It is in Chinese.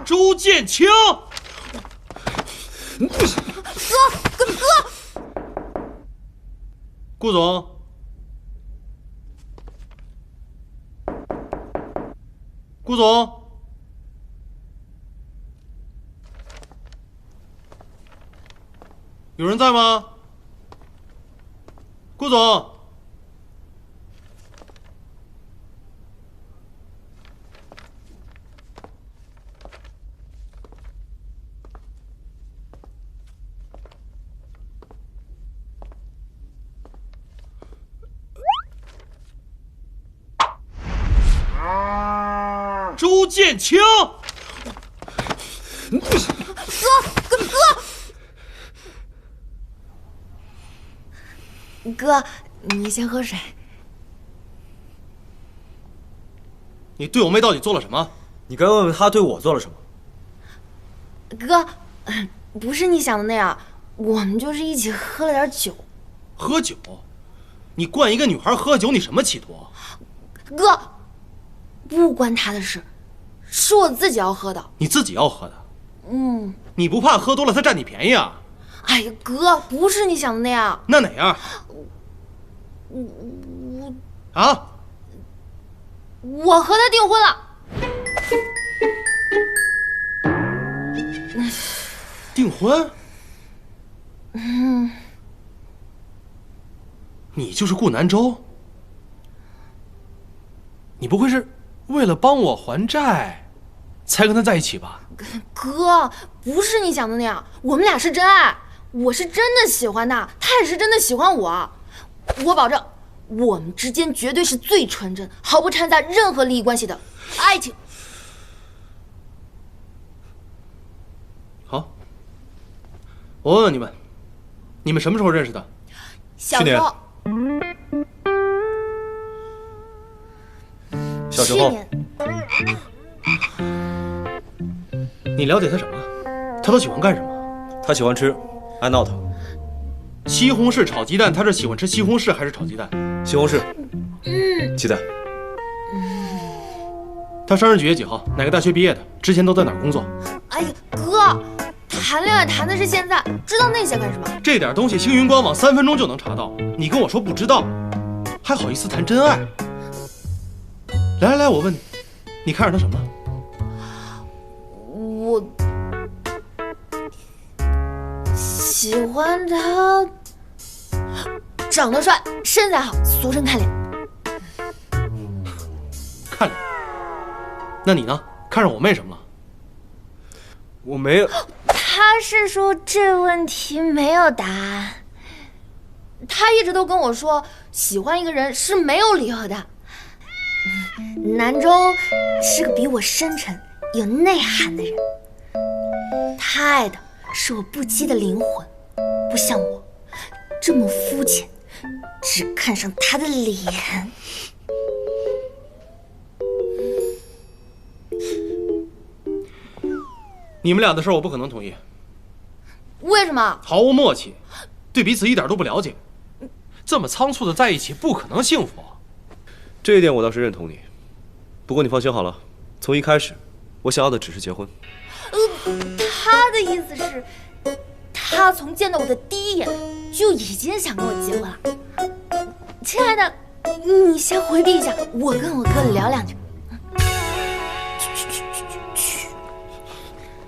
周建清，哥，顾总，顾总，有人在吗？顾总。周建清，哥，你先喝水。你对我妹到底做了什么？你该问问她对我做了什么。哥，不是你想的那样，我们就是一起喝了点酒。喝酒？你灌一个女孩喝酒，你什么企图？哥，不关她的事，是我自己要喝的。你自己要喝的？嗯。你不怕喝多了她占你便宜啊？哎呀，哥，不是你想的那样。那哪样？我和他订婚了。订婚？你就是顾南州？你不会是为了帮我还债，才跟他在一起吧？哥，不是你想的那样，我们俩是真爱，我是真的喜欢他，他也是真的喜欢我。我保证，我们之间绝对是最纯真、毫不掺杂任何利益关系的爱情。好，我问问你们，你们什么时候认识的？小时候。小时候。你了解他什么？他都喜欢干什么？他喜欢吃，爱闹腾。西红柿炒鸡蛋，他是喜欢吃西红柿还是炒鸡蛋？西红柿。鸡蛋。他生日几月几号？哪个大学毕业的？之前都在哪儿工作？哎呀，哥，谈恋爱谈的是现在，知道那些干什么？这点东西星云官网3分钟就能查到，你跟我说不知道，还好意思谈真爱？来，我问你，你看上他什么了？我喜欢他长得帅，身材好，俗称看脸。看脸？那你呢？看上我妹什么了？我没有。他是说这问题没有答案。他一直都跟我说，喜欢一个人是没有理由的。南州是个比我深沉、有内涵的人，他爱的是我不羁的灵魂，不像我这么肤浅，只看上他的脸。你们俩的事我不可能同意。为什么？毫无默契，对彼此一点都不了解，这么仓促的在一起，不可能幸福。这一点我倒是认同你，不过你放心好了，从一开始，我想要的只是结婚。他的意思是，他从见到我的第一眼就已经想跟我结婚了。亲爱的，你先回避一下，我跟我哥聊两句。